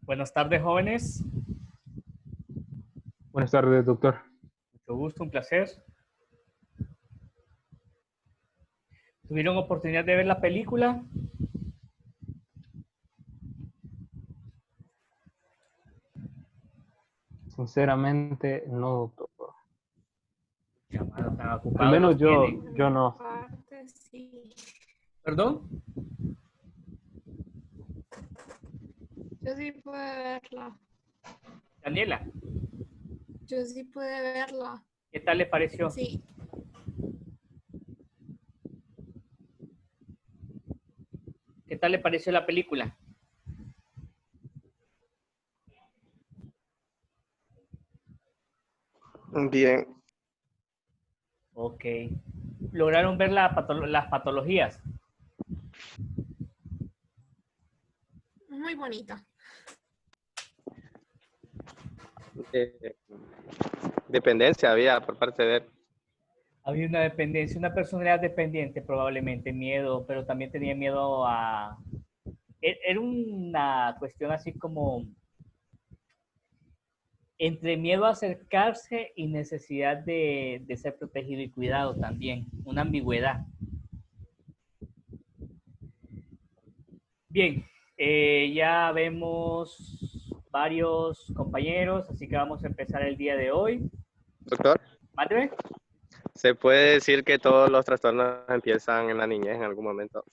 Buenas tardes, jóvenes. Buenas tardes, doctor. Mucho gusto, un placer. ¿Tuvieron oportunidad de ver la película? Sinceramente, no, doctor. Llamados tan Al ocupados menos los yo, tienen. yo Mi no. parte sí. ¿Perdón? Yo sí pude verla. Daniela, Yo sí pude verla. ¿qué tal le pareció? Sí. ¿Qué tal le pareció la película? Bien, Ok. ¿Lograron ver las patologías? Muy bonita. eh, dependencia había por parte de él. Había una dependencia, una personalidad dependiente, probablemente, miedo, pero también tenía miedo a... Era una cuestión así como entre miedo a acercarse y necesidad de ser protegido y cuidado también, una ambigüedad. Bien, ya vemos varios compañeros, así que vamos a empezar el día de hoy. Doctor, Mándeme. ¿se puede decir que todos los trastornos empiezan en la niñez en algún momento?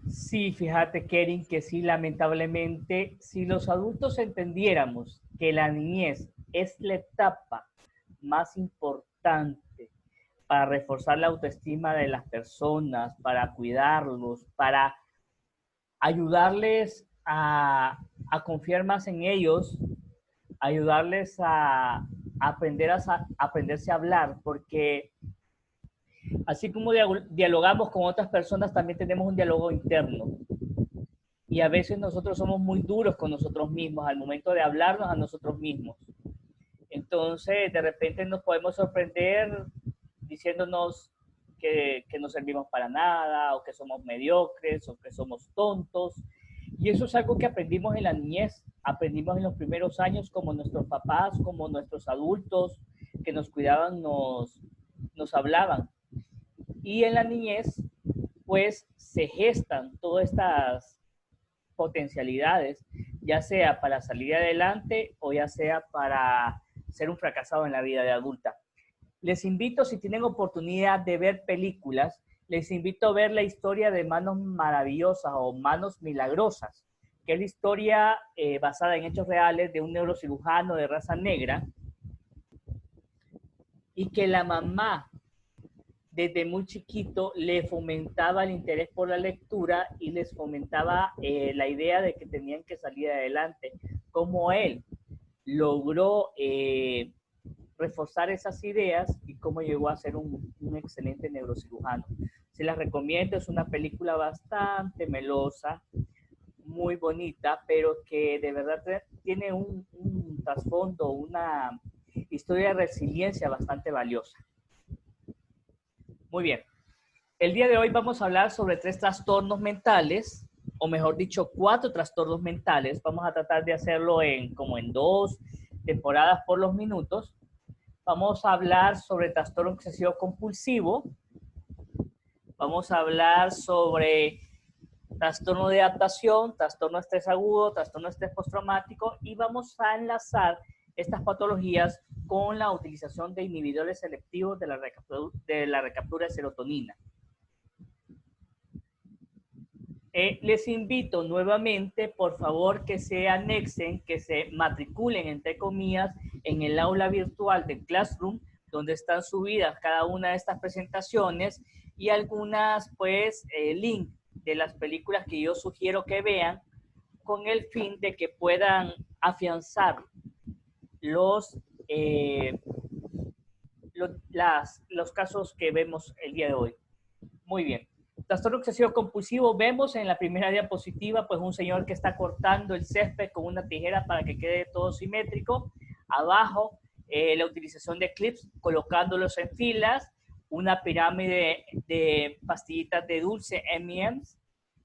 Sí, fíjate, Kering, que sí, lamentablemente, si los adultos entendiéramos que la niñez es la etapa más importante para reforzar la autoestima de las personas, para cuidarlos, para ayudarles a confiar más en ellos, ayudarles a aprender a aprenderse a hablar, porque así como dialogamos con otras personas, también tenemos un diálogo interno. Y a veces nosotros somos muy duros con nosotros mismos al momento de hablarnos a nosotros mismos. Entonces, de repente nos podemos sorprender diciéndonos que no servimos para nada, o que somos mediocres, o que somos tontos. Y eso es algo que aprendimos en la niñez, aprendimos en los primeros años, como nuestros papás, como nuestros adultos que nos cuidaban, nos hablaban. Y en la niñez, pues se gestan todas estas potencialidades, ya sea para salir adelante o ya sea para ser un fracasado en la vida de adulta. Les invito, si tienen oportunidad de ver películas, les invito a ver la historia de Manos Maravillosas o Manos Milagrosas, que es la historia basada en hechos reales de un neurocirujano de raza negra y que la mamá desde muy chiquito le fomentaba el interés por la lectura y les fomentaba la idea de que tenían que salir adelante. Como él logró reforzar esas ideas y cómo llegó a ser un excelente neurocirujano. Se las recomiendo, es una película bastante melosa, muy bonita, pero que de verdad tiene un trasfondo, una historia de resiliencia bastante valiosa. Muy bien. El día de hoy vamos a hablar sobre 3 trastornos mentales, o mejor dicho, 4 trastornos mentales. Vamos a tratar de hacerlo como en 2 temporadas por los minutos. Vamos a hablar sobre trastorno obsesivo compulsivo. Vamos a hablar sobre trastorno de adaptación, trastorno de estrés agudo, trastorno de estrés postraumático, y vamos a enlazar estas patologías con la utilización de inhibidores selectivos de la recaptura de serotonina. Les invito nuevamente, por favor, que se anexen, que se matriculen, entre comillas, en el aula virtual de Classroom, donde están subidas cada una de estas presentaciones y algunas, pues, link de las películas que yo sugiero que vean con el fin de que puedan afianzar eh, los casos que vemos el día de hoy. Muy bien. Trastorno obsesivo compulsivo, vemos en la primera diapositiva pues un señor que está cortando el césped con una tijera para que quede todo simétrico. Abajo la utilización de clips, colocándolos en filas, una pirámide de pastillitas de dulce M&M's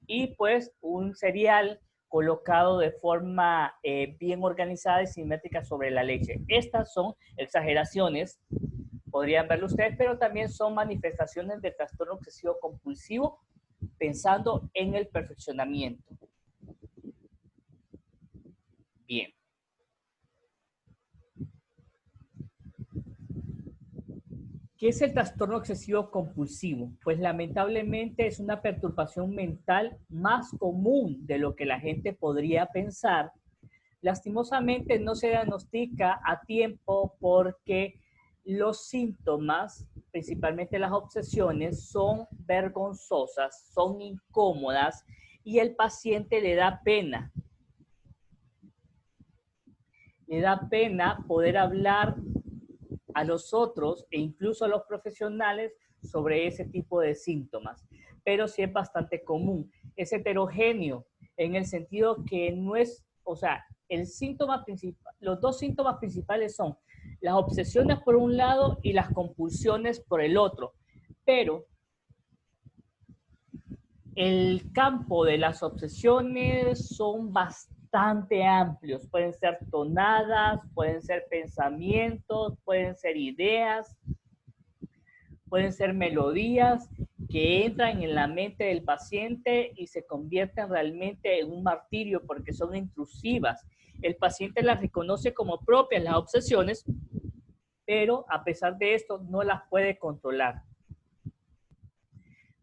y pues un cereal colocado de forma bien organizada y simétrica sobre la leche. Estas son exageraciones, podrían verlo ustedes, pero también son manifestaciones de trastorno obsesivo compulsivo pensando en el perfeccionamiento. Bien. ¿Qué es el trastorno obsesivo compulsivo? Pues lamentablemente es una perturbación mental más común de lo que la gente podría pensar. Lastimosamente no se diagnostica a tiempo porque los síntomas, principalmente las obsesiones, son vergonzosas, son incómodas y el paciente le da pena. Le da pena poder hablar a los otros e incluso a los profesionales sobre ese tipo de síntomas, pero sí es bastante común. Es heterogéneo en el sentido que no es, o sea, el síntoma principal, los dos síntomas principales son las obsesiones por un lado y las compulsiones por el otro, pero el campo de las obsesiones son bastante amplios. Pueden ser tonadas, pueden ser pensamientos, pueden ser ideas, pueden ser melodías que entran en la mente del paciente y se convierten realmente en un martirio porque son intrusivas. El paciente las reconoce como propias, las obsesiones, pero a pesar de esto no las puede controlar.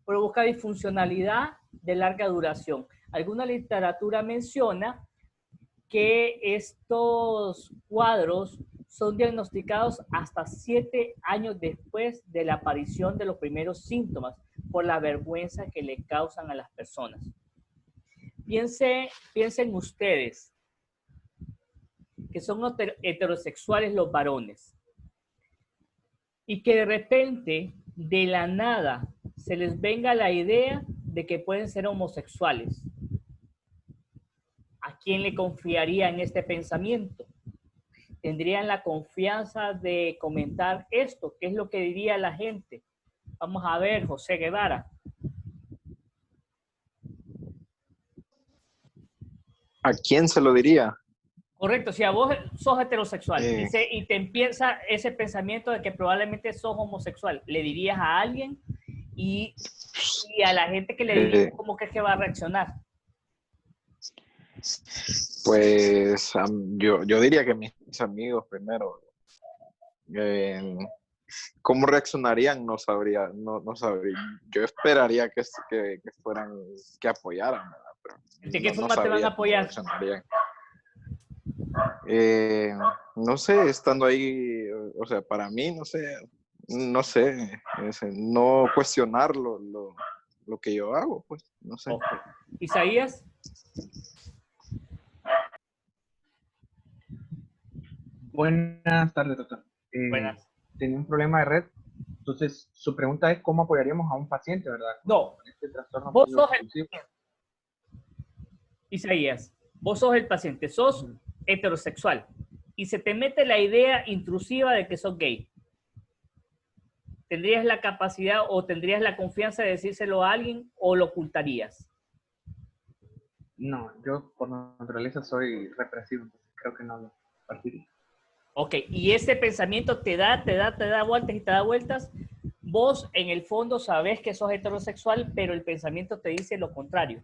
Provoca disfuncionalidad de larga duración. Alguna literatura menciona que estos cuadros son diagnosticados hasta 7 años después de la aparición de los primeros síntomas por la vergüenza que le causan a las personas. Piensen ustedes que son heterosexuales los varones y que de repente, de la nada, se les venga la idea de que pueden ser homosexuales. ¿A quién le confiaría en este pensamiento? ¿Tendrían la confianza de comentar esto? ¿Qué es lo que diría la gente? Vamos a ver, José Guevara. ¿A quién se lo diría? Correcto, si a vos sos heterosexual y te empieza ese pensamiento de que probablemente sos homosexual, ¿le dirías a alguien? Y a la gente que le dirías, ¿cómo crees que va a reaccionar? Pues yo diría que mis amigos primero. ¿Cómo reaccionarían? No sabría. Yo esperaría que fueran, que apoyaran, ¿verdad? Pero ¿De qué forma te van a apoyar? No sé, estando ahí, o sea, para mí, no sé, no cuestionar lo que yo hago, pues, no sé. Okay. Isaías. Buenas tardes, doctor. Buenas. Tenía un problema de red. Entonces, su pregunta es cómo apoyaríamos a un paciente, ¿verdad? No. Con este trastorno Vos sos compulsivo. Isaías, vos sos el paciente, sos heterosexual y se te mete la idea intrusiva de que sos gay. ¿Tendrías la capacidad o tendrías la confianza de decírselo a alguien o lo ocultarías? No, yo por naturaleza soy represivo, entonces creo que no lo partiría. Ok, y ese pensamiento te da vueltas y te da vueltas. Vos en el fondo sabés que sos heterosexual, pero el pensamiento te dice lo contrario.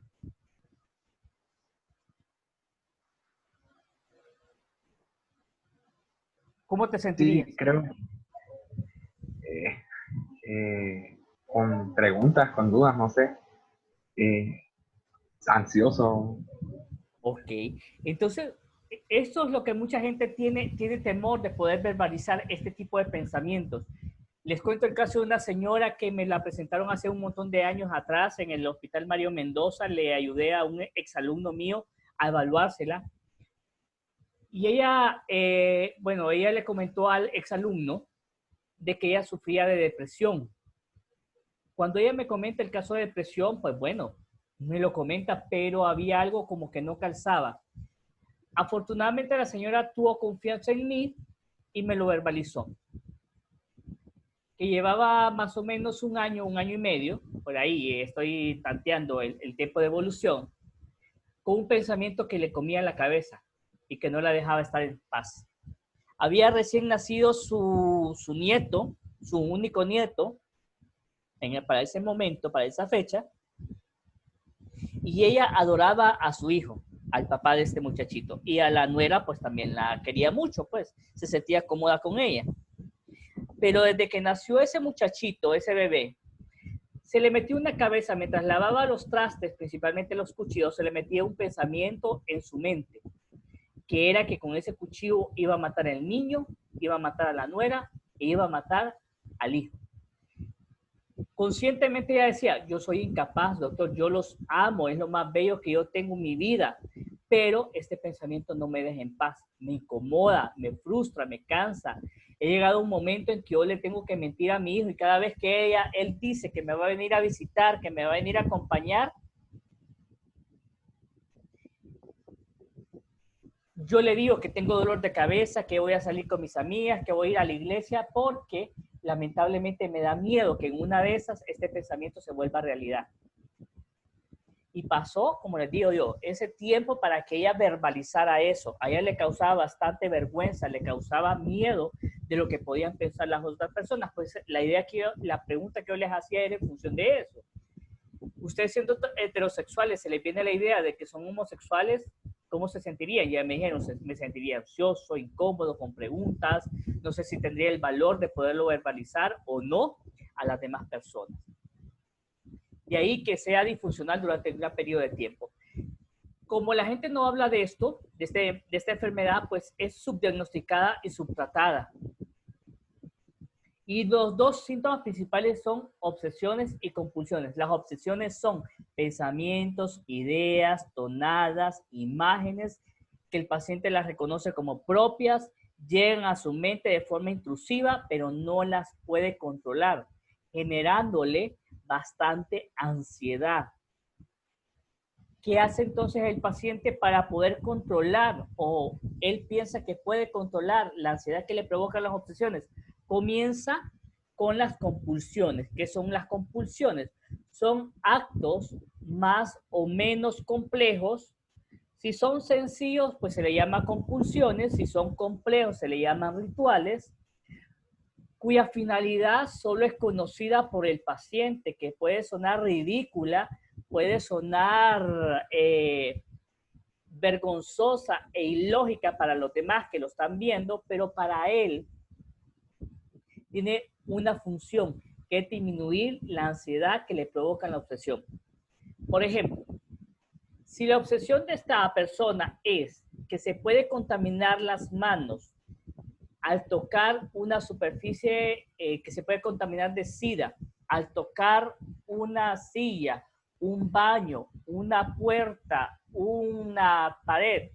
¿Cómo te sentirías? Sí, creo. Con preguntas, con dudas, no sé. Ansioso. Ok, entonces esto es lo que mucha gente tiene temor de poder verbalizar este tipo de pensamientos. Les cuento el caso de una señora que me la presentaron hace un montón de años atrás en el Hospital Mario Mendoza. Le ayudé a un exalumno mío a evaluársela. Y ella, ella le comentó al exalumno de que ella sufría de depresión. Cuando ella me comenta el caso de depresión, pues bueno, me lo comenta, pero había algo como que no calzaba. Afortunadamente la señora tuvo confianza en mí y me lo verbalizó. Que llevaba más o menos un año y medio, por ahí estoy tanteando el tiempo de evolución. con un pensamiento que le comía la cabeza y que no la dejaba estar en paz. Había recién nacido su nieto, su único nieto, para ese momento, para esa fecha, y ella adoraba a su hijo, al papá de este muchachito, y a la nuera pues también la quería mucho, pues se sentía cómoda con ella. Pero desde que nació ese muchachito, ese bebé, se le metió una cabeza, mientras lavaba los trastes, principalmente los cuchillos, se le metía un pensamiento en su mente, que era que con ese cuchillo iba a matar al niño, iba a matar a la nuera e iba a matar al hijo. Conscientemente ella decía, yo soy incapaz, doctor, yo los amo, es lo más bello que yo tengo en mi vida, pero este pensamiento no me deja en paz, me incomoda, me frustra, me cansa. He llegado a un momento en que yo le tengo que mentir a mi hijo y cada vez que él dice que me va a venir a visitar, que me va a venir a acompañar, yo le digo que tengo dolor de cabeza, que voy a salir con mis amigas, que voy a ir a la iglesia, porque lamentablemente me da miedo que en una de esas este pensamiento se vuelva realidad. Y pasó, como les digo yo, ese tiempo para que ella verbalizara eso. A ella le causaba bastante vergüenza, le causaba miedo de lo que podían pensar las otras personas. Pues la pregunta que yo les hacía era en función de eso. Ustedes siendo heterosexuales, se les viene la idea de que son homosexuales, ¿cómo se sentirían? Ya me dijeron, me sentiría ansioso, incómodo, con preguntas, no sé si tendría el valor de poderlo verbalizar o no a las demás personas. De ahí que sea disfuncional durante un periodo de tiempo. Como la gente no habla de esto, de esta enfermedad, pues es subdiagnosticada y subtratada. Y los dos síntomas principales son obsesiones y compulsiones. Las obsesiones son pensamientos, ideas, tonadas, imágenes que el paciente las reconoce como propias, llegan a su mente de forma intrusiva, pero no las puede controlar, generándole bastante ansiedad. ¿Qué hace entonces el paciente para poder controlar, o él piensa que puede controlar la ansiedad que le provocan las obsesiones? Comienza con las compulsiones. ¿Qué son las compulsiones? Son actos más o menos complejos. Si son sencillos, pues se le llama compulsiones. Si son complejos, se le llaman rituales, cuya finalidad solo es conocida por el paciente, que puede sonar ridícula, puede sonar vergonzosa e ilógica para los demás que lo están viendo, pero para él tiene una función, que es disminuir la ansiedad que le provoca la obsesión. Por ejemplo, si la obsesión de esta persona es que se puede contaminar las manos al tocar una superficie que se puede contaminar de SIDA, al tocar una silla, un baño, una puerta, una pared,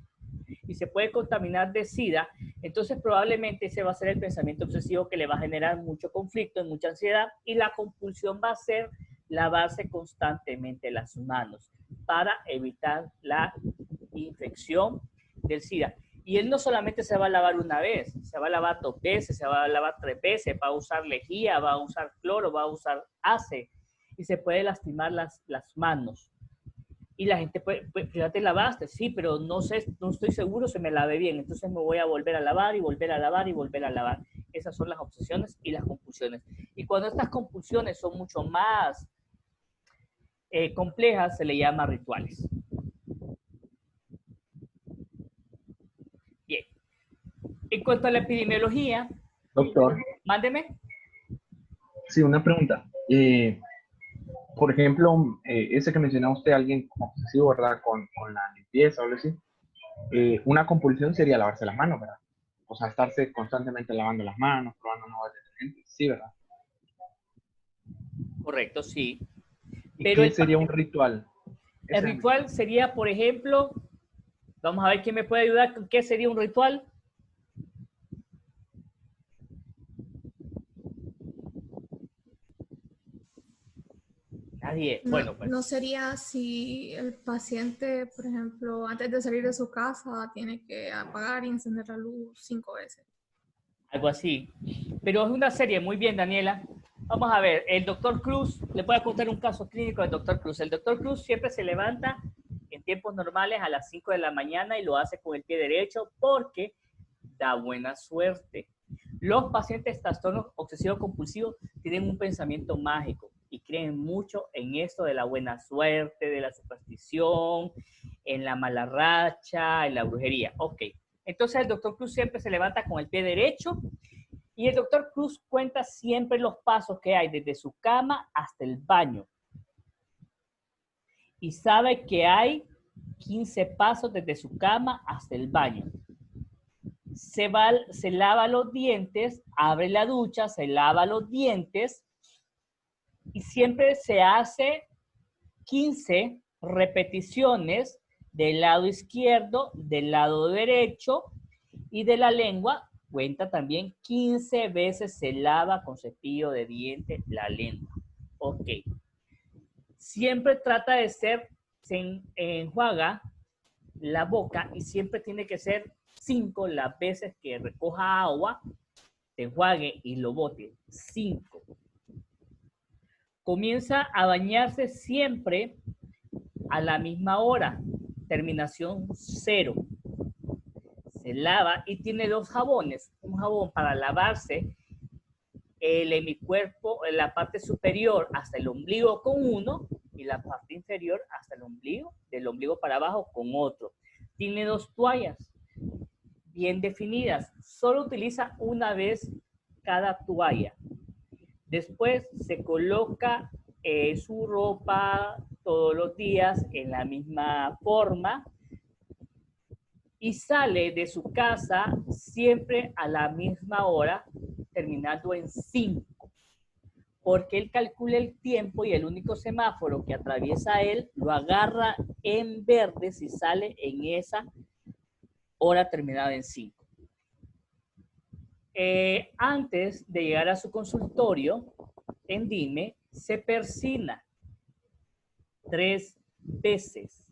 y se puede contaminar de SIDA, entonces probablemente ese va a ser el pensamiento obsesivo que le va a generar mucho conflicto, mucha ansiedad, y la compulsión va a ser lavarse constantemente las manos para evitar la infección del SIDA. Y él no solamente se va a lavar una vez, se va a lavar 2 veces, se va a lavar 3 veces, va a usar lejía, va a usar cloro, va a usar ACE, y se puede lastimar las manos. Y la gente puede, fíjate, lavaste, sí, pero no sé, no estoy seguro si me lavé bien, entonces me voy a volver a lavar y volver a lavar y volver a lavar. Esas son las obsesiones y las compulsiones. Y cuando estas compulsiones son mucho más complejas, se le llama rituales. Bien. En cuanto a la epidemiología, Doctor, mándeme. sí, una pregunta. Por ejemplo, ese que mencionaba usted, alguien obsesivo, ¿verdad? Con la limpieza o algo así. Una compulsión sería lavarse las manos, ¿verdad? O sea, estarse constantemente lavando las manos, probando nuevos detergentes. Sí, ¿verdad? Correcto, sí. ¿Y Pero qué sería un ritual? El ritual sería, por ejemplo, vamos a ver quién me puede ayudar con qué sería un ritual. Nadie. No, Bueno, pues. no sería si el paciente, por ejemplo, antes de salir de su casa, tiene que apagar y encender la luz 5 veces. Algo así. Pero es una serie, muy bien, Daniela. Vamos a ver, el doctor Cruz, le voy a contar un caso clínico del doctor Cruz. El doctor Cruz siempre se levanta en tiempos normales a las 5 de la mañana y lo hace con el pie derecho porque da buena suerte. Los pacientes de trastornos obsesivos compulsivos tienen un pensamiento mágico y creen mucho en esto de la buena suerte, de la superstición, en la mala racha, en la brujería. Ok, entonces el doctor Cruz siempre se levanta con el pie derecho y el doctor Cruz cuenta siempre los pasos que hay desde su cama hasta el baño. Y sabe que hay 15 pasos desde su cama hasta el baño. Se lava los dientes, abre la ducha, se lava los dientes y siempre se hace 15 repeticiones del lado izquierdo, del lado derecho y de la lengua. Cuenta también 15 veces se lava con cepillo de dientes la lengua. Ok. Siempre trata de se enjuaga la boca y siempre tiene que ser 5 las veces que recoja agua, se enjuague y lo bote. 5. Comienza a bañarse siempre a la misma hora. Terminación 0. Se lava y tiene 2 jabones. Un jabón para lavarse el hemicuerpo, en la parte superior hasta el ombligo con uno y la parte inferior hasta el ombligo, del ombligo para abajo con otro. Tiene 2 toallas bien definidas. Solo utiliza una vez cada toalla. Después se coloca su ropa todos los días en la misma forma y sale de su casa siempre a la misma hora, terminando en 5. Porque él calcula el tiempo y el único semáforo que atraviesa él lo agarra en verde si sale en esa hora terminada en 5. Antes de llegar a su consultorio en DIME, se persina 3 veces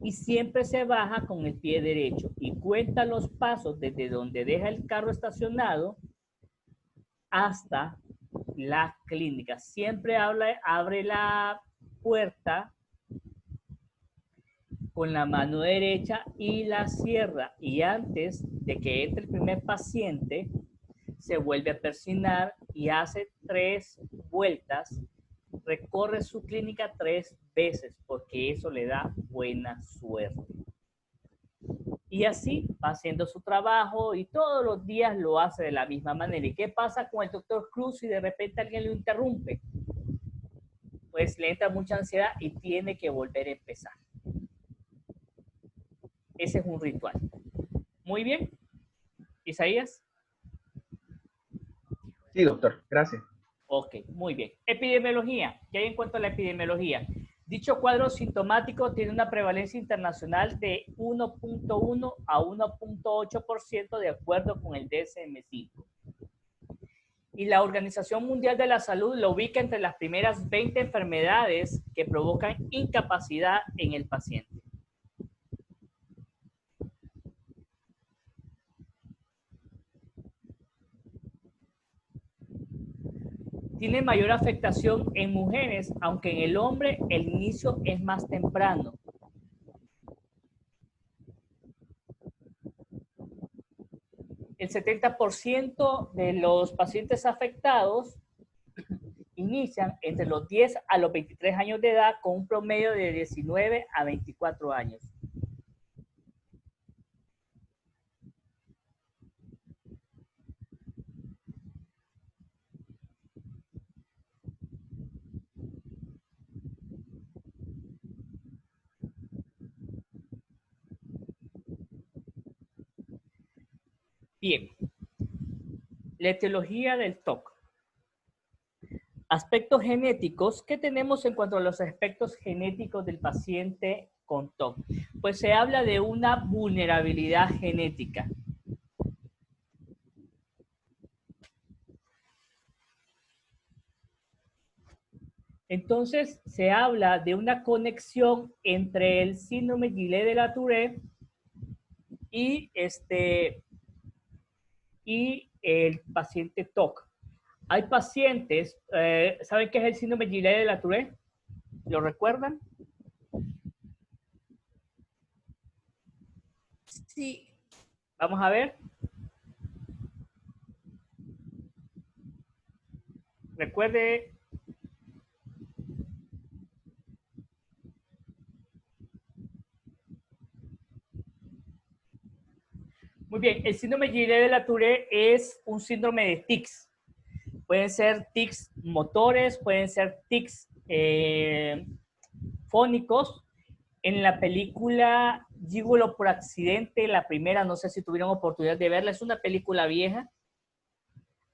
y siempre se baja con el pie derecho y cuenta los pasos desde donde deja el carro estacionado hasta la clínica. Siempre abre la puerta con la mano derecha y la cierra. Y antes de que entre el primer paciente, se vuelve a persignar y hace 3 vueltas. Recorre su clínica 3 veces porque eso le da buena suerte. Y así va haciendo su trabajo y todos los días lo hace de la misma manera. ¿Y qué pasa con el doctor Cruz si de repente alguien lo interrumpe? Pues le entra mucha ansiedad y tiene que volver a empezar. Ese es un ritual. Muy bien. Isaías. Sí, doctor, gracias. Ok, muy bien. Epidemiología. ¿Qué hay en cuanto a la epidemiología? Dicho cuadro sintomático tiene una prevalencia internacional de 1.1 a 1.8% de acuerdo con el DSM-5. Y la Organización Mundial de la Salud lo ubica entre las primeras 20 enfermedades que provocan incapacidad en el paciente. Tiene mayor afectación en mujeres, aunque en el hombre el inicio es más temprano. El 70% de los pacientes afectados inician entre los 10 a los 23 años de edad con un promedio de 19 a 24 años. Bien, la etiología del TOC. Aspectos genéticos. ¿Qué tenemos en cuanto a los aspectos genéticos del paciente con TOC? Pues se habla de una vulnerabilidad genética. Entonces se habla de una conexión entre el síndrome Guillain de la Tourette y el paciente TOC. Hay pacientes, ¿saben qué es el síndrome Guillain de la Tourette? ¿Lo recuerdan? Sí. Vamos a ver. Recuerde. Muy bien, el síndrome Guillain-Barré es un síndrome de tics. Pueden ser tics motores, pueden ser tics fónicos. En la película Gigolo por accidente, la primera, no sé si tuvieron oportunidad de verla, es una película vieja.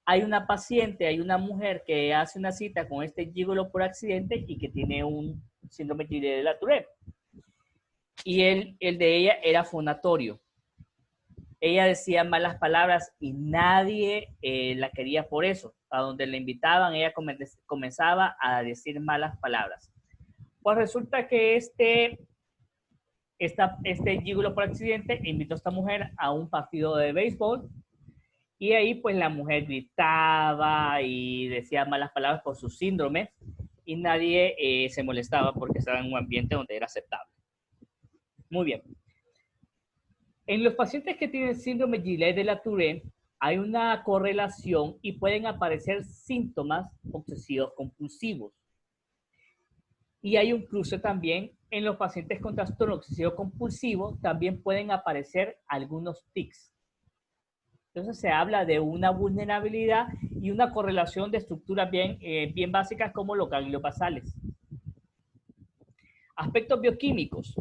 Hay una paciente, hay una mujer que hace una cita con este gigolo por accidente y que tiene un síndrome Guillain-Barré. Y el de ella era fonatorio. Ella decía malas palabras y nadie la quería por eso. A donde la invitaban, ella comenzaba a decir malas palabras. Pues resulta que este gigolo por accidente invitó a esta mujer a un partido de béisbol y ahí pues la mujer gritaba y decía malas palabras por su síndrome y nadie se molestaba porque estaba en un ambiente donde era aceptable. Muy bien. En los pacientes que tienen síndrome Guillain-Barré hay una correlación y pueden aparecer síntomas obsesivos compulsivos. Y hay un cruce también en los pacientes con trastorno obsesivo compulsivo, también pueden aparecer algunos tics. Entonces se habla de una vulnerabilidad y una correlación de estructuras bien básicas como los ganglios basales. Aspectos bioquímicos.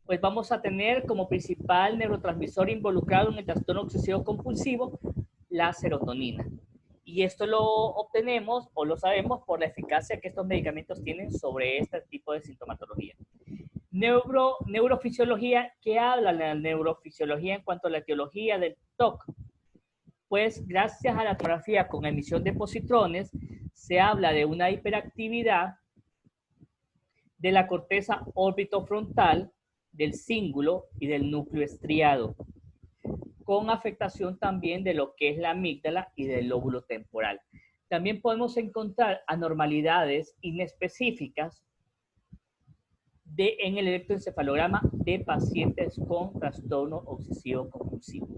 Pues vamos a tener como principal neurotransmisor involucrado en el trastorno obsesivo compulsivo la serotonina. Y esto lo obtenemos o lo sabemos por la eficacia que estos medicamentos tienen sobre este tipo de sintomatología. Neurofisiología, ¿qué habla la neurofisiología en cuanto a la etiología del TOC? Pues gracias a la tomografía con emisión de positrones se habla de una hiperactividad de la corteza orbitofrontal, del cíngulo y del núcleo estriado, con afectación también de lo que es la amígdala y del lóbulo temporal. También podemos encontrar anormalidades inespecíficas en el electroencefalograma de pacientes con trastorno obsesivo compulsivo.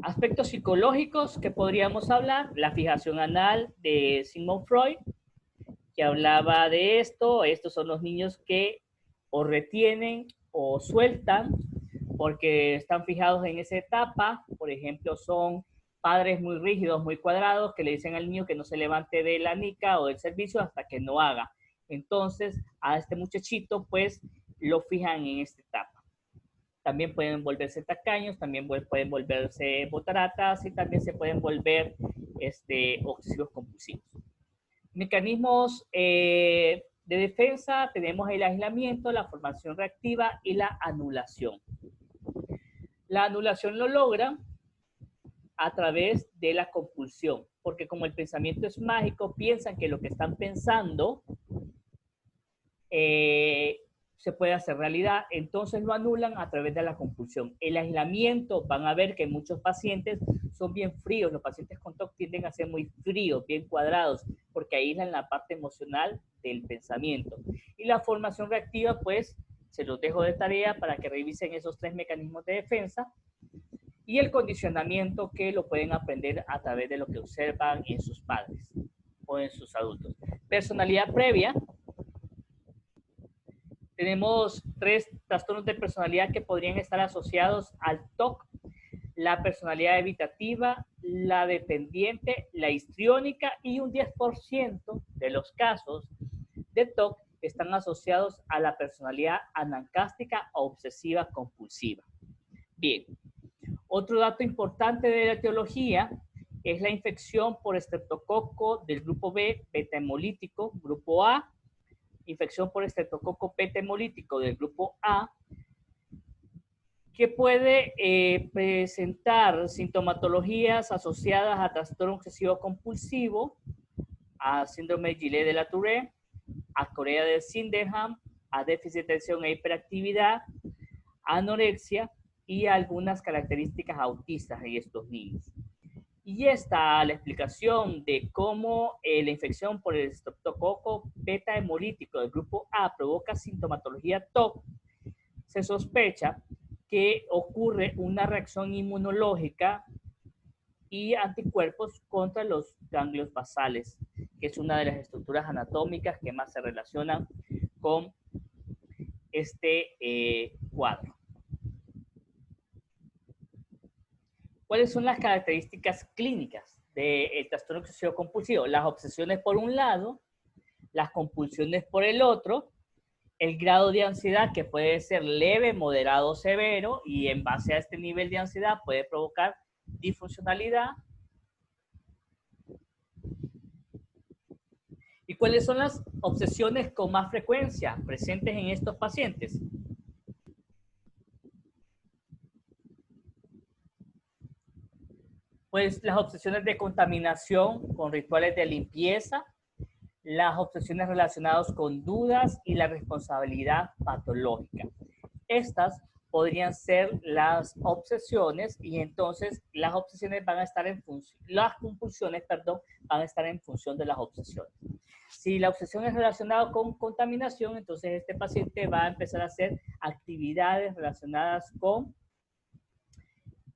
Aspectos psicológicos que podríamos hablar, la fijación anal de Sigmund Freud, que hablaba de esto. Estos son los niños que o retienen o sueltan porque están fijados en esa etapa. Por ejemplo, son padres muy rígidos, muy cuadrados, que le dicen al niño que no se levante de la nica o del servicio hasta que no haga. Entonces, a este muchachito, pues, lo fijan en esta etapa. También pueden volverse tacaños, también pueden volverse botaratas y también se pueden volver obsesivos compulsivos. Mecanismos de defensa, tenemos el aislamiento, la formación reactiva y la anulación. La anulación lo logran a través de la compulsión, porque como el pensamiento es mágico, piensan que lo que están pensando se puede hacer realidad, entonces lo anulan a través de la compulsión. El aislamiento, van a ver que muchos pacientes son bien fríos, los pacientes con TOC tienden a ser muy fríos, bien cuadrados, porque aíslan la parte emocional del pensamiento. Y la formación reactiva, pues, se los dejo de tarea para que revisen esos 3 mecanismos de defensa. Y el condicionamiento, que lo pueden aprender a través de lo que observan en sus padres o en sus adultos. Personalidad previa. Tenemos 3 trastornos de personalidad que podrían estar asociados al TOC: la personalidad evitativa, la dependiente, la histriónica, y un 10% de los casos de TOC están asociados a la personalidad anancástica o obsesiva compulsiva. Bien, otro dato importante de la etiología es la infección por estreptococo del grupo B, beta hemolítico, grupo A, infección por estreptococo beta hemolítico del grupo A, que puede presentar sintomatologías asociadas a trastorno obsesivo compulsivo, a síndrome de Guillain-Barré, a corea de Sydenham, a déficit de atención e hiperactividad, anorexia y algunas características autistas en estos niños. Y está la explicación de cómo la infección por el estreptococo beta hemolítico del grupo A provoca sintomatología TOC. se sospecha que ocurre una reacción inmunológica y anticuerpos contra los ganglios basales, que es una de las estructuras anatómicas que más se relacionan con este cuadro. ¿Cuáles son las características clínicas del trastorno obsesivo compulsivo? Las obsesiones por un lado, las compulsiones por el otro, el grado de ansiedad que puede ser leve, moderado o severo, y en base a este nivel de ansiedad puede provocar disfuncionalidad. ¿Y cuáles son las obsesiones con más frecuencia presentes en estos pacientes? Pues las obsesiones de contaminación con rituales de limpieza, las obsesiones relacionadas con dudas y la responsabilidad patológica. Estas podrían ser las obsesiones, y entonces las obsesiones van a estar en función, las compulsiones, perdón, van a estar en función de las obsesiones. Si la obsesión es relacionada con contaminación, entonces este paciente va a empezar a hacer actividades relacionadas con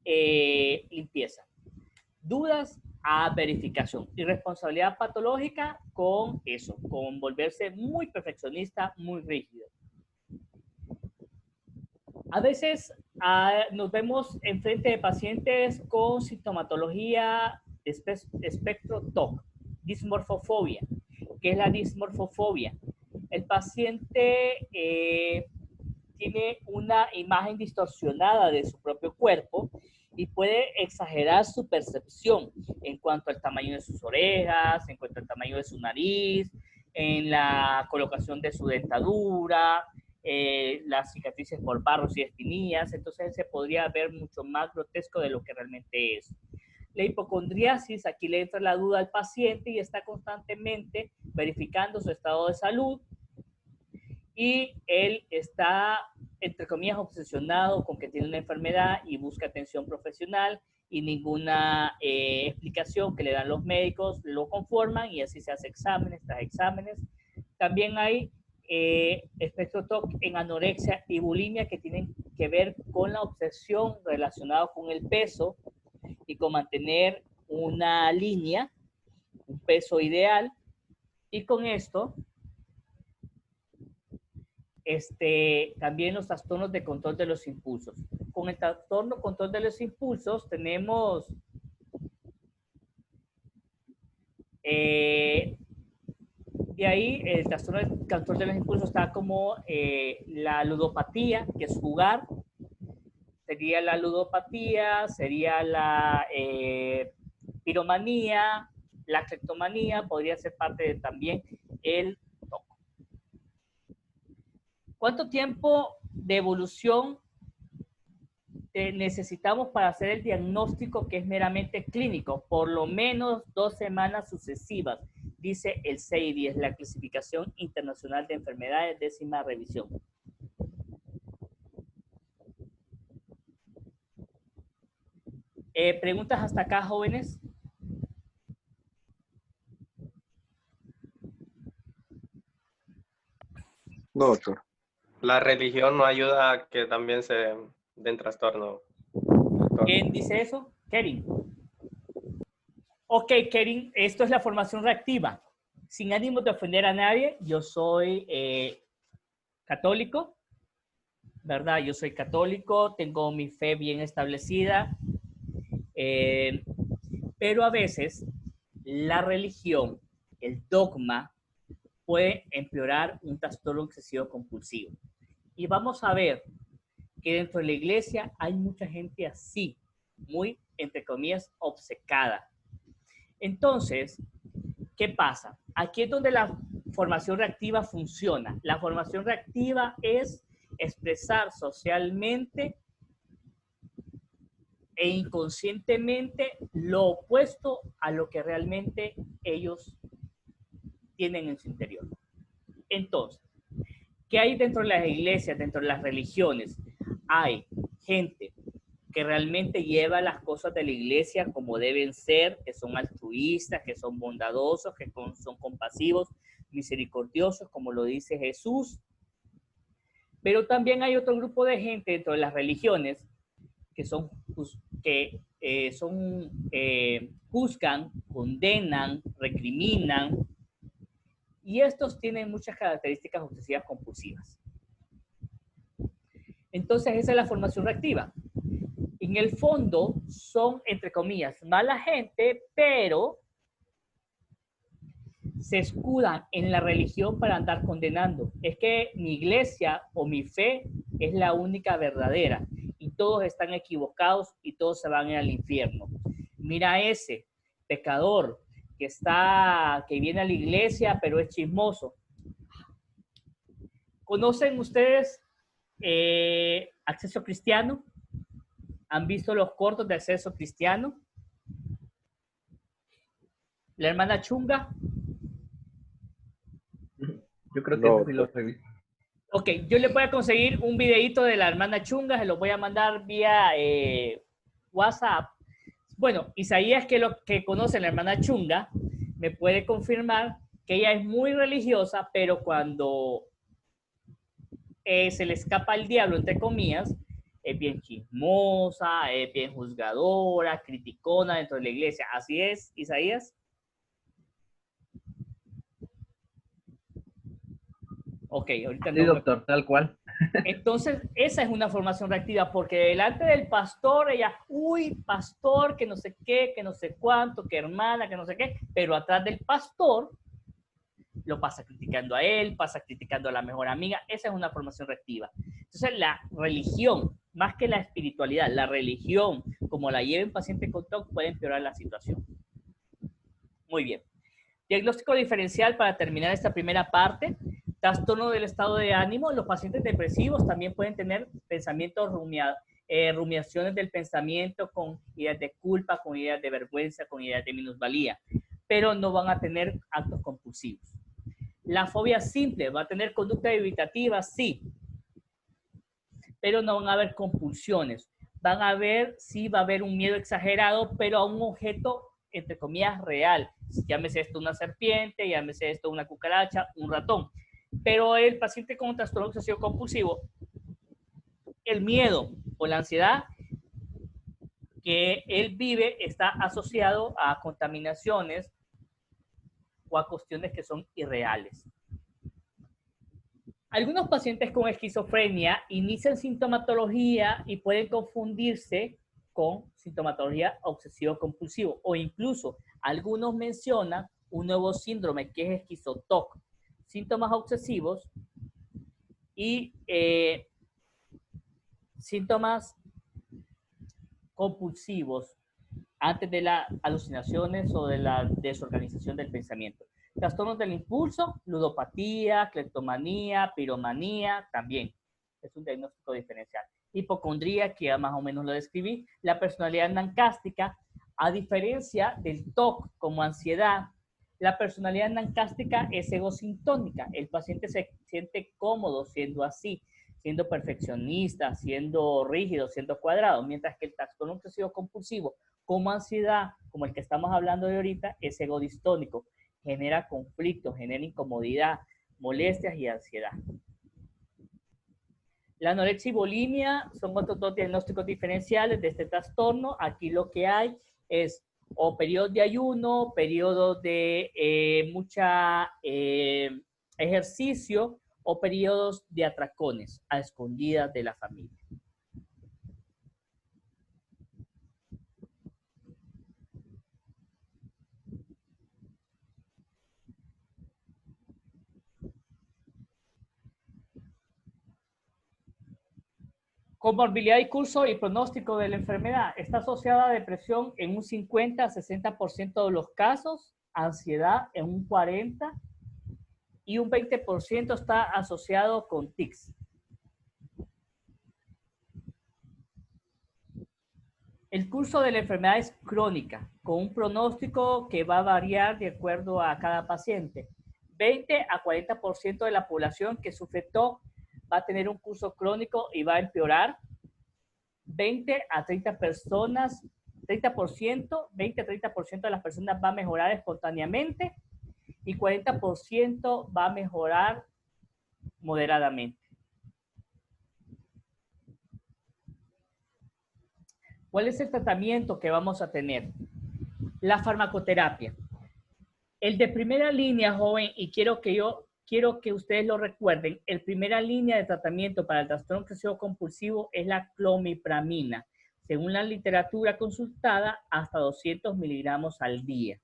limpieza. Dudas a verificación, y responsabilidad patológica con eso, con volverse muy perfeccionista, muy rígido. A veces nos vemos enfrente de pacientes con sintomatología de espectro TOC, dismorfofobia. ¿Qué es la dismorfofobia? El paciente tiene una imagen distorsionada de su propio cuerpo y puede exagerar su percepción en cuanto al tamaño de sus orejas, en cuanto al tamaño de su nariz, en la colocación de su dentadura, las cicatrices por barros y espinillas. Entonces se podría ver mucho más grotesco de lo que realmente es. La hipocondriasis, aquí le entra la duda al paciente y está constantemente verificando su estado de salud, y él está, entre comillas, obsesionado con que tiene una enfermedad y busca atención profesional, y ninguna explicación que le dan los médicos lo conforman, y así se hace exámenes tras exámenes. También hay espectro TOC en anorexia y bulimia, que tienen que ver con la obsesión relacionada con el peso y con mantener una línea, un peso ideal, y con esto también los trastornos de control de los impulsos. Con el trastorno de control de los impulsos tenemos de ahí el trastorno de control de los impulsos está como la ludopatía, que es jugar. Sería la ludopatía, sería la piromanía, la cleptomanía, podría ser parte de también el TOC. ¿Cuánto tiempo de evolución necesitamos para hacer el diagnóstico que es meramente clínico? Por lo menos 2 semanas sucesivas, dice el CIE-10, la Clasificación Internacional de Enfermedades, 10ª revisión. ¿Preguntas hasta acá, jóvenes? No, doctor. La religión no ayuda a que también se den trastorno. ¿Quién dice eso? Kerin. Ok, Kerin, esto es la formación reactiva. Sin ánimo de ofender a nadie, yo soy católico, ¿verdad? Yo soy católico, tengo mi fe bien establecida, pero a veces la religión, el dogma, puede empeorar un trastorno obsesivo compulsivo. Y vamos a ver que dentro de la iglesia hay mucha gente así, muy, entre comillas, obcecada. Entonces, ¿qué pasa? Aquí es donde la formación reactiva funciona. La formación reactiva es expresar socialmente e inconscientemente lo opuesto a lo que realmente ellos tienen en su interior. Entonces, ¿qué hay dentro de las iglesias, dentro de las religiones? Hay gente que realmente lleva las cosas de la iglesia como deben ser, que son altruistas, que son bondadosos, que son compasivos, misericordiosos, como lo dice Jesús, Pero también hay otro grupo de gente dentro de las religiones que juzgan, condenan, recriminan, y estos tienen muchas características obsesivas compulsivas. Entonces, esa es la formación reactiva. En el fondo, son, entre comillas, mala gente, pero se escudan en la religión para andar condenando. Es que mi iglesia o mi fe es la única verdadera y todos están equivocados y todos se van al infierno. Mira ese pecador que viene a la iglesia pero es chismoso. ¿Conocen ustedes Acceso Cristiano? ¿Han visto los cortos de Acceso Cristiano? La hermana Chunga. Yo creo que No, eso sí lo he visto. Ok, yo le voy a conseguir un videito de la hermana Chunga, se lo voy a mandar vía WhatsApp. Bueno, Isaías, que conoce a la hermana Chunga, me puede confirmar que ella es muy religiosa, pero cuando se le escapa el diablo, entre comillas, es bien chismosa, es bien juzgadora, criticona dentro de la iglesia. ¿Así es, Isaías? Ok, ahorita Sí, no. doctor, tal cual. Entonces, esa es una formación reactiva, porque delante del pastor, ella, uy, pastor, que no sé qué, que no sé cuánto, que hermana, que no sé qué, pero atrás del pastor lo pasa criticando a él, pasa criticando a la mejor amiga. Esa es una formación reactiva. Entonces, la religión, más que la espiritualidad, la religión, como la lleven paciente con TOC, puede empeorar la situación. Muy bien. Diagnóstico diferencial para terminar esta primera parte. Trastorno del estado de ánimo. Los pacientes depresivos también pueden tener pensamientos, rumiaciones del pensamiento con ideas de culpa, con ideas de vergüenza, con ideas de minusvalía, pero no van a tener actos compulsivos. La fobia simple va a tener conducta evitativa, sí, pero no van a haber compulsiones. Van a ver, sí va a haber un miedo exagerado, pero a un objeto, entre comillas, real. Llámese esto una serpiente, llámese esto una cucaracha, un ratón. Pero el paciente con trastorno obsesivo compulsivo, el miedo o la ansiedad que él vive está asociado a contaminaciones o a cuestiones que son irreales. Algunos pacientes con esquizofrenia inician sintomatología y pueden confundirse con sintomatología obsesivo-compulsivo, o incluso algunos mencionan un nuevo síndrome que es esquizotoc, síntomas obsesivos y síntomas compulsivos antes de las alucinaciones o de la desorganización del pensamiento. Trastornos del impulso, ludopatía, cleptomanía, piromanía, también es un diagnóstico diferencial. Hipocondría, que ya más o menos lo describí. La personalidad nancástica, a diferencia del TOC como ansiedad, la personalidad nancástica es egosintónica. El paciente se siente cómodo siendo así, siendo perfeccionista, siendo rígido, siendo cuadrado, mientras que el trastorno obsesivo compulsivo como ansiedad, como el que estamos hablando de ahorita, es egodistónico. Genera conflicto, genera incomodidad, molestias y ansiedad. La anorexia y bulimia son otros dos diagnósticos diferenciales de este trastorno. Aquí lo que hay es o periodos de ayuno, periodos de mucha ejercicio o periodos de atracones a escondidas de la familia. Comorbilidad y curso y pronóstico de la enfermedad. Está asociada a depresión en un 50 a 60% de los casos, ansiedad en un 40% y un 20% está asociado con tics. El curso de la enfermedad es crónica, con un pronóstico que va a variar de acuerdo a cada paciente. 20 a 40% de la población que sufre TOC va a tener un curso crónico y va a empeorar. 20 a 30 personas, 30%, 20 a 30% de las personas va a mejorar espontáneamente y 40% va a mejorar moderadamente. ¿Cuál es el tratamiento que vamos a tener? La farmacoterapia. El de primera línea, joven, y quiero que ustedes lo recuerden, el primera línea de tratamiento para el trastorno obsesivo compulsivo es la clomipramina. Según la literatura consultada, hasta 200 miligramos al día.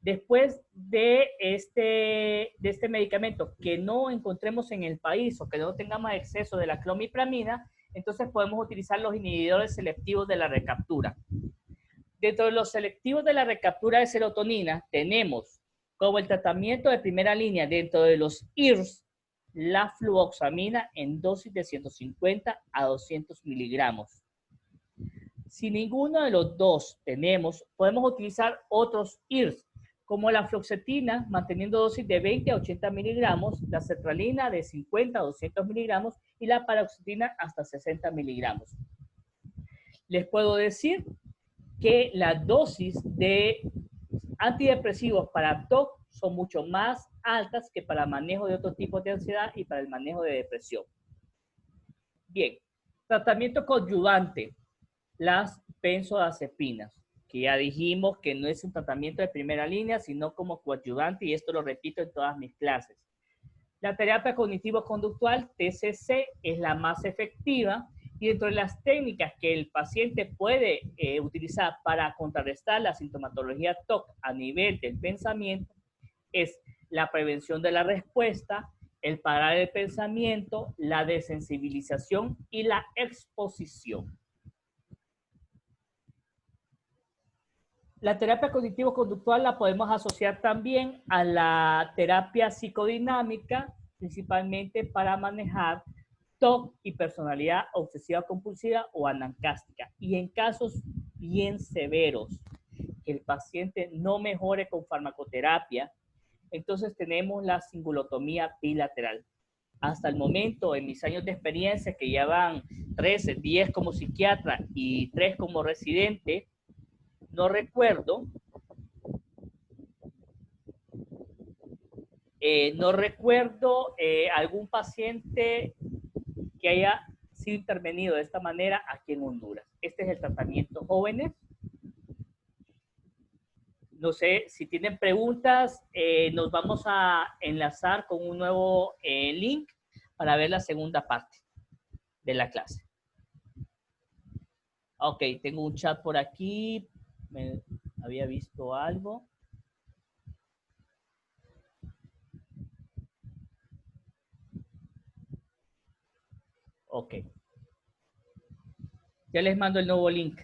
Después de este medicamento que no encontremos en el país o que no tengamos exceso de la clomipramina, entonces podemos utilizar los inhibidores selectivos de la recaptura. Dentro de los selectivos de la recaptura de serotonina tenemos como el tratamiento de primera línea dentro de los IRS la fluoxamina en dosis de 150 a 200 miligramos. Si ninguno de los dos tenemos, podemos utilizar otros IRS como la fluoxetina manteniendo dosis de 20 a 80 miligramos, la sertralina de 50 a 200 miligramos y la paroxetina hasta 60 miligramos. Les puedo decir que las dosis de antidepresivos para TOC son mucho más altas que para manejo de otros tipos de ansiedad y para el manejo de depresión. Bien, tratamiento coadyuvante, las benzodiazepinas, que ya dijimos que no es un tratamiento de primera línea, sino como coadyuvante, y esto lo repito en todas mis clases. La terapia cognitivo-conductual, TCC, es la más efectiva, y dentro de las técnicas que el paciente puede utilizar para contrarrestar la sintomatología TOC a nivel del pensamiento es la prevención de la respuesta, el parar el pensamiento, la desensibilización y la exposición. La terapia cognitivo-conductual la podemos asociar también a la terapia psicodinámica, principalmente para manejar TOC y personalidad obsesiva compulsiva o anancástica. Y en casos bien severos, que el paciente no mejore con farmacoterapia, entonces tenemos la cingulotomía bilateral. Hasta el momento, en mis años de experiencia, que ya van 13, 10 como psiquiatra y 3 como residente, no recuerdo algún paciente que haya sido intervenido de esta manera aquí en Honduras. Este es el tratamiento, jóvenes. No sé si tienen preguntas, nos vamos a enlazar con un nuevo link para ver la segunda parte de la clase. Ok, tengo un chat por aquí. Me había visto algo. Ok. Ya les mando el nuevo link.